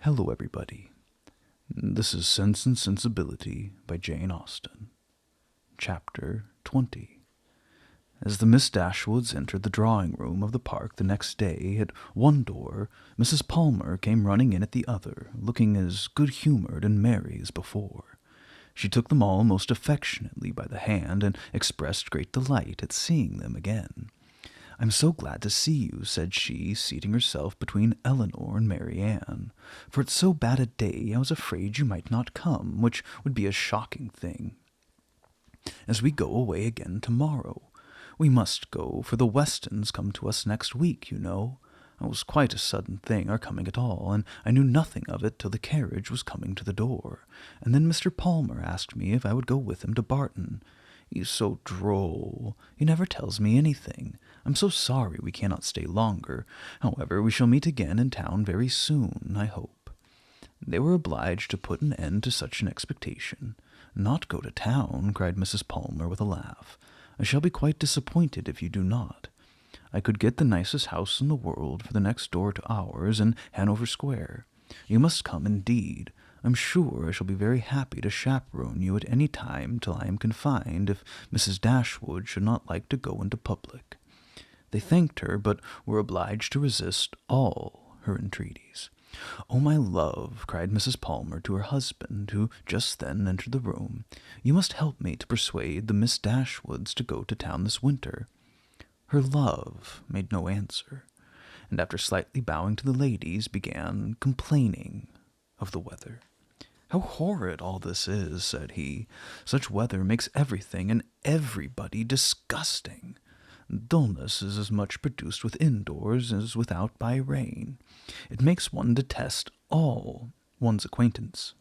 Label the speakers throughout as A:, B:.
A: Hello, everybody. This is Sense and Sensibility by Jane Austen. Chapter 20. As the Miss Dashwoods entered the drawing-room of the park the next day, at one door, Mrs. Palmer came running in at the other, looking as good-humored and merry as before. She took them all most affectionately by the hand, and expressed great delight at seeing them again. "I'm so glad to see you," said she, seating herself between Eleanor and Marianne. "For it's so bad a day I was afraid you might not come, which would be a shocking thing. As we go away again tomorrow. We must go, for the Westons come to us next week, you know. It was quite a sudden thing, our coming at all, and I knew nothing of it till the carriage was coming to the door. And then Mr. Palmer asked me if I would go with him to Barton. He's so droll. He never tells me anything. I'm so sorry we cannot stay longer. However, we shall meet again in town very soon, I hope." They were obliged to put an end to such an expectation. "Not go to town," cried Mrs. Palmer with a laugh. "I shall be quite disappointed if you do not. I could get the nicest house in the world for the next door to ours in Hanover Square. You must come, indeed. I'm sure I shall be very happy to chaperone you at any time till I am confined, if Mrs. Dashwood should not like to go into public." They thanked her, but were obliged to resist all her entreaties. "Oh, my love," cried Mrs. Palmer to her husband, who just then entered the room, "you must help me to persuade the Miss Dashwoods to go to town this winter." Her love made no answer, and after slightly bowing to the ladies, began complaining of the weather. "How horrid all this is," said he. "Such weather makes everything and everybody disgusting. Dullness is as much produced within doors as without by rain. It makes one detest all one's acquaintance.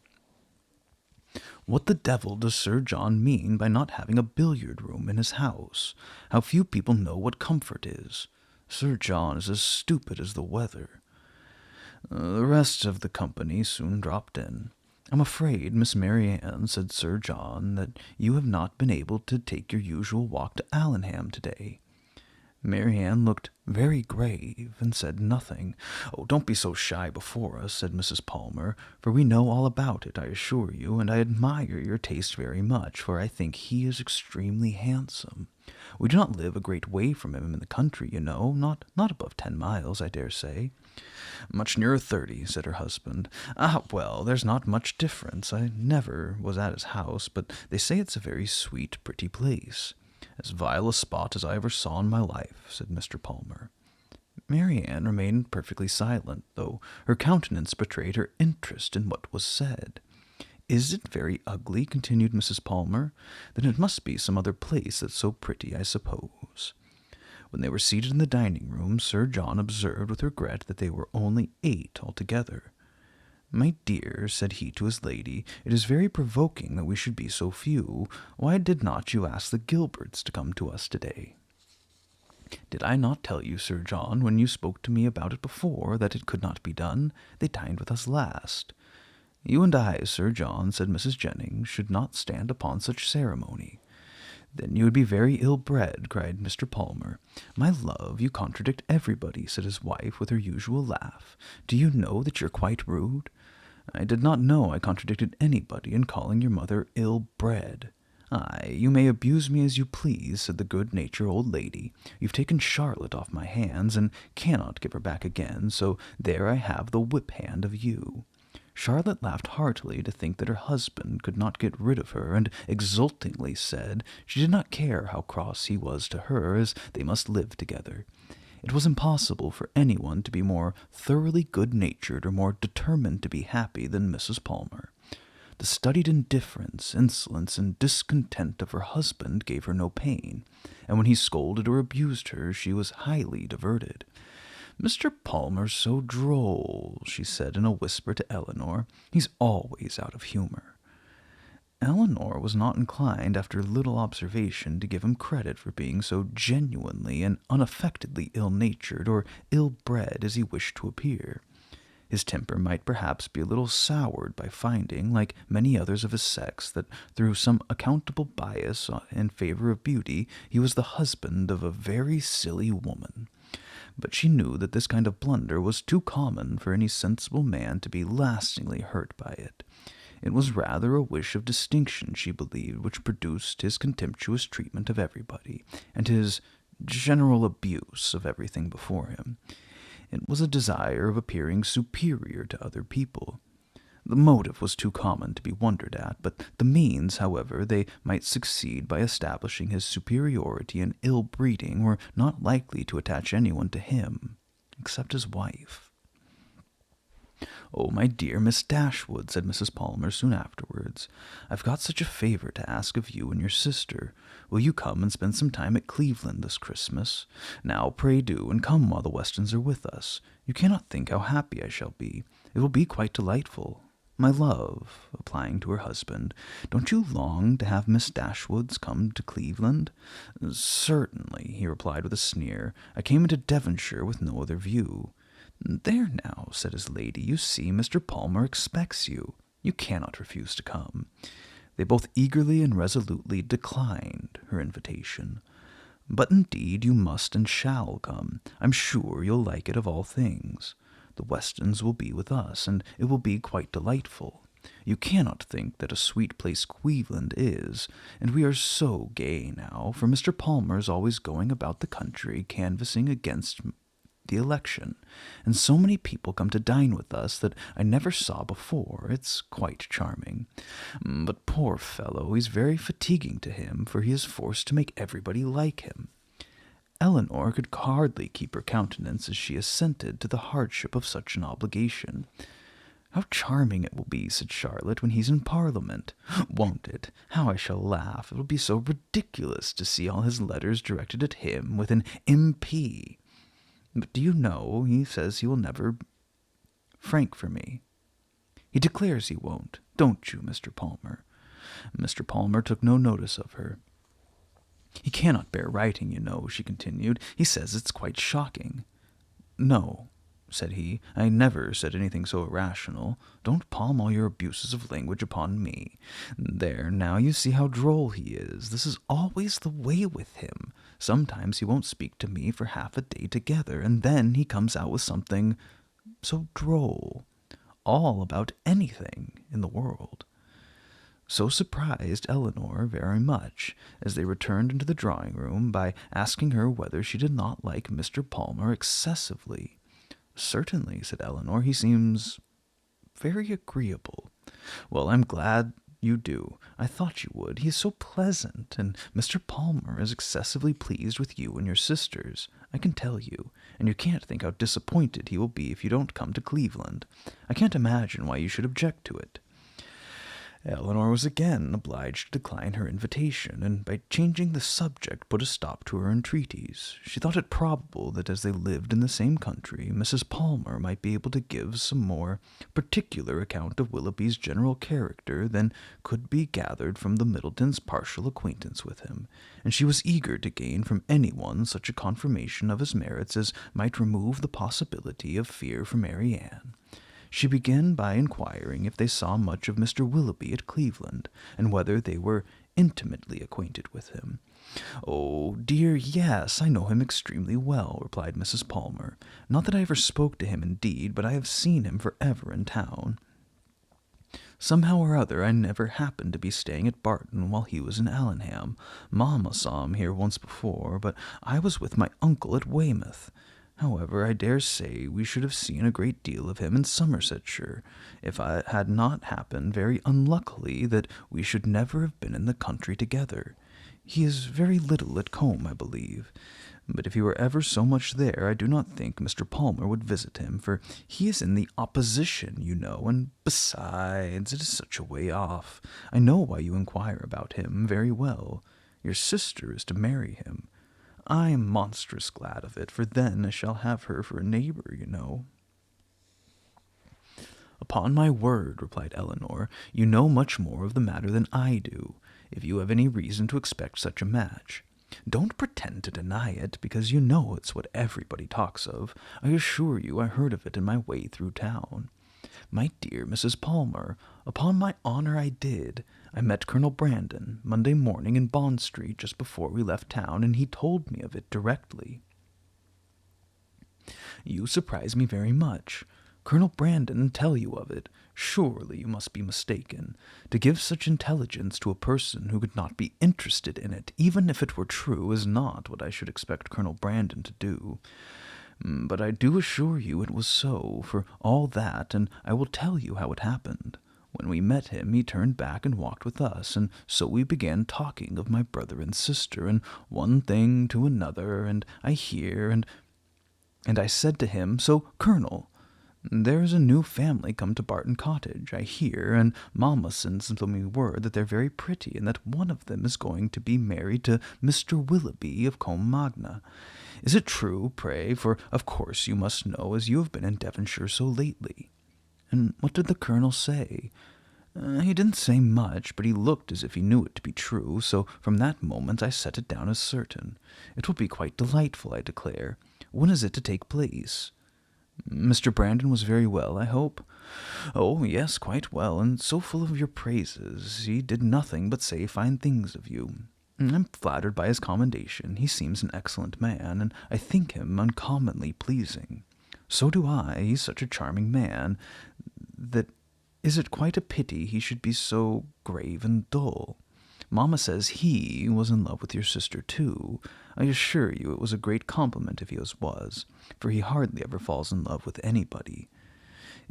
A: What the devil does Sir John mean by not having a billiard-room in his house? How few people know what comfort is. Sir John is as stupid as the weather." The rest of the company soon dropped in. "I'm afraid, Miss Marianne," said Sir John, "that you have not been able to take your usual walk to Allenham today." Marianne looked very grave and said nothing. "Oh, don't be so shy before us," said Mrs. Palmer, "for we know all about it, I assure you, and I admire your taste very much, for I think he is extremely handsome. We do not live a great way from him in the country, you know, not above 10 miles, I dare say." "Much nearer 30, said her husband. "Ah, well, there's not much difference. I never was at his house, but they say it's a very sweet, pretty place." "As vile a spot as I ever saw in my life," said Mr. Palmer. Marianne remained perfectly silent, though her countenance betrayed her interest in what was said. "Is it very ugly?" continued Mrs. Palmer. "Then it must be some other place that's so pretty, I suppose." When they were seated in the dining-room, Sir John observed with regret that they were only 8 altogether. "My dear," said he to his lady, "it is very provoking that we should be so few. Why did not you ask the Gilberts to come to us today?" "Did I not tell you, Sir John, when you spoke to me about it before, that it could not be done? They dined with us last." "You and I, Sir John," said Mrs. Jennings, "should not stand upon such ceremony." "Then you would be very ill-bred," cried Mr. Palmer. "My love, you contradict everybody," said his wife with her usual laugh. "Do you know that you're quite rude?" "I did not know I contradicted anybody in calling your mother ill-bred." "Aye, you may abuse me as you please," said the good-natured old lady. "You've taken Charlotte off my hands, and cannot give her back again, so there I have the whip-hand of you." Charlotte laughed heartily to think that her husband could not get rid of her, and exultingly said she did not care how cross he was to her, as they must live together. It was impossible for anyone to be more thoroughly good-natured or more determined to be happy than Mrs. Palmer. The studied indifference, insolence, and discontent of her husband gave her no pain, and when he scolded or abused her, she was highly diverted. "Mr. Palmer's so droll," she said in a whisper to Eleanor. "He's always out of humor." Eleanor was not inclined, after little observation, to give him credit for being so genuinely and unaffectedly ill-natured or ill-bred as he wished to appear. His temper might perhaps be a little soured by finding, like many others of his sex, that through some accountable bias in favor of beauty, he was the husband of a very silly woman. But she knew that this kind of blunder was too common for any sensible man to be lastingly hurt by it. It was rather a wish of distinction, she believed, which produced his contemptuous treatment of everybody, and his general abuse of everything before him. It was a desire of appearing superior to other people. The motive was too common to be wondered at, but the means, however they might succeed by establishing his superiority and ill-breeding, were not likely to attach anyone to him, except his wife. "Oh, my dear Miss Dashwood," said Mrs. Palmer soon afterwards, "I've got such a favor to ask of you and your sister. Will you come and spend some time at Cleveland this Christmas? Now, pray do, and come while the Westons are with us. You cannot think how happy I shall be. It will be quite delightful. My love," applying to her husband, "don't you long to have Miss Dashwoods come to Cleveland?" "Certainly," he replied with a sneer. "I came into Devonshire with no other view." "There now," said his lady, "you see Mr. Palmer expects you. You cannot refuse to come." They both eagerly and resolutely declined her invitation. "But indeed you must and shall come. I'm sure you'll like it of all things. The Westons will be with us, and it will be quite delightful. You cannot think that a sweet place Cleveland is, and we are so gay now, for Mr. Palmer is always going about the country canvassing against the election, and so many people come to dine with us that I never saw before. It's quite charming. But poor fellow, he's very fatiguing to him, for he is forced to make everybody like him." Eleanor could hardly keep her countenance as she assented to the hardship of such an obligation. "How charming it will be," said Charlotte, "when he's in Parliament. Won't it? How I shall laugh. It will be so ridiculous to see all his letters directed at him, with an M.P. But do you know, he says he will never frank for me. He declares he won't, don't you, Mr. Palmer?" Mr. Palmer took no notice of her. "He cannot bear writing, you know," she continued. "He says it's quite shocking." "No," said he, "I never said anything so irrational. Don't palm all your abuses of language upon me. There, now you see how droll he is. This is always the way with him. Sometimes he won't speak to me for half a day together, and then he comes out with something so droll, all about anything in the world." So surprised Eleanor very much, as they returned into the drawing-room, by asking her whether she did not like Mr. Palmer excessively. "Certainly," said Eleanor, "he seems very agreeable." "Well, I'm glad you do. I thought you would. He is so pleasant, and Mr. Palmer is excessively pleased with you and your sisters, I can tell you, and you can't think how disappointed he will be if you don't come to Cleveland. I can't imagine why you should object to it." Eleanor was again obliged to decline her invitation, and by changing the subject put a stop to her entreaties. She thought it probable that as they lived in the same country, Mrs. Palmer might be able to give some more particular account of Willoughby's general character than could be gathered from the Middletons' partial acquaintance with him, and she was eager to gain from anyone such a confirmation of his merits as might remove the possibility of fear for Marianne. She began by inquiring if they saw much of Mr. Willoughby at Cleveland, and whether they were intimately acquainted with him. "Oh, dear, yes, I know him extremely well," replied Mrs. Palmer. "Not that I ever spoke to him, indeed, but I have seen him forever in town. Somehow or other I never happened to be staying at Barton while he was in Allenham. Mamma saw him here once before, but I was with my uncle at Weymouth. However, I dare say we should have seen a great deal of him in Somersetshire, if it had not happened very unluckily that we should never have been in the country together. He is very little at Combe, I believe. But if he were ever so much there, I do not think Mr. Palmer would visit him, for he is in the opposition, you know, and besides, it is such a way off. I know why you inquire about him very well. Your sister is to marry him. I am monstrous glad of it, for then I shall have her for a neighbor, you know." "Upon my word," replied Eleanor, "you know much more of the matter than I do, if you have any reason to expect such a match. Don't pretend to deny it, because you know it's what everybody talks of. I assure you I heard of it in my way through town. My dear Mrs. Palmer, upon my honor I did. I met Colonel Brandon Monday morning in Bond Street just before we left town, and he told me of it directly." You surprise me very much. Colonel Brandon tell you of it. Surely you must be mistaken. To give such intelligence to a person who could not be interested in it, even if it were true, is not what I should expect Colonel Brandon to do. But I do assure you it was so, for all that, and I will tell you how it happened. When we met him, he turned back and walked with us, and so we began talking of my brother and sister, and one thing to another, and I said to him, "So, Colonel, there's a new family come to Barton Cottage, I hear, and Mamma sends me word that they're very pretty, and that one of them is going to be married to Mr. Willoughby of Combe Magna. Is it true, pray, for of course you must know, as you have been in Devonshire so lately?" And what did the Colonel say? He didn't say much, but he looked as if he knew it to be true, so from that moment I set it down as certain. It will be quite delightful, I declare. When is it to take place? Mr. Brandon was very well, I hope? Oh, yes, quite well, and so full of your praises. He did nothing but say fine things of you. I'm flattered by his commendation. He seems an excellent man, and I think him uncommonly pleasing. So do I. He's such a charming man, that is it quite a pity he should be so grave and dull? Mamma says he was in love with your sister, too. I assure you it was a great compliment if he was, for he hardly ever falls in love with anybody.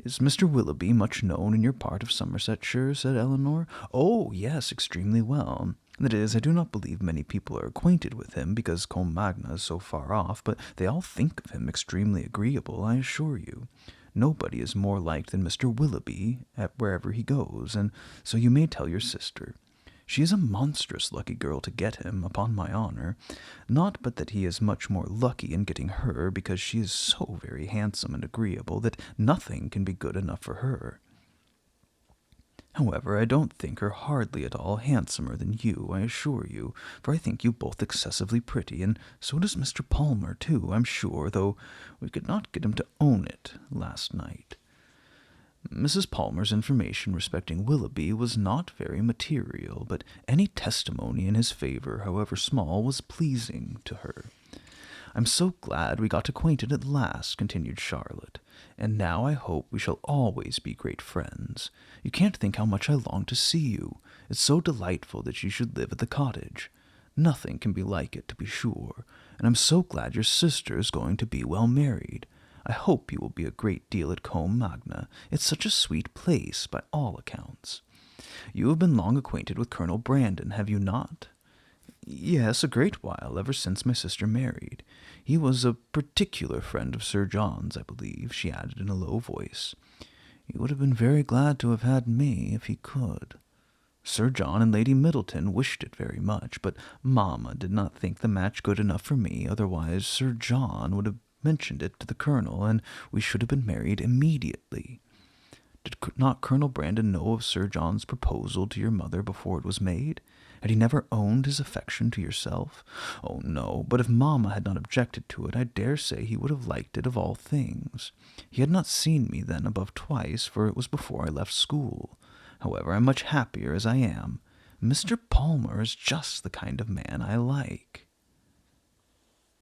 A: Is Mr. Willoughby much known in your part of Somersetshire? Said Eleanor. Oh, yes, extremely well. That is, I do not believe many people are acquainted with him, because Combe Magna is so far off, but they all think of him extremely agreeable, I assure you. Nobody is more liked than Mr. Willoughby wherever he goes, and so you may tell your sister. She is a monstrous lucky girl to get him, upon my honor. Not but that he is much more lucky in getting her, because she is so very handsome and agreeable that nothing can be good enough for her. However, I don't think her hardly at all handsomer than you, I assure you, for I think you both excessively pretty, and so does Mr. Palmer, too, I'm sure, though we could not get him to own it last night. Mrs. Palmer's information respecting Willoughby was not very material, but any testimony in his favor, however small, was pleasing to her. I'm so glad we got acquainted at last, continued Charlotte, and now I hope we shall always be great friends. You can't think how much I long to see you. It's so delightful that you should live at the cottage. Nothing can be like it, to be sure, and I'm so glad your sister is going to be well married. I hope you will be a great deal at Combe Magna. It's such a sweet place, by all accounts. You have been long acquainted with Colonel Brandon, have you not? Yes, a great while, ever since my sister married. He was a particular friend of Sir John's, I believe, she added in a low voice. He would have been very glad to have had me, if he could. Sir John and Lady Middleton wished it very much, but Mamma did not think the match good enough for me, otherwise Sir John would have mentioned it to the Colonel, and we should have been married immediately. Did not Colonel Brandon know of Sir John's proposal to your mother before it was made? Had he never owned his affection to yourself? Oh, no, but if Mamma had not objected to it, I dare say he would have liked it of all things. He had not seen me then above twice, for it was before I left school. However, I'm much happier as I am. Mr. Palmer is just the kind of man I like.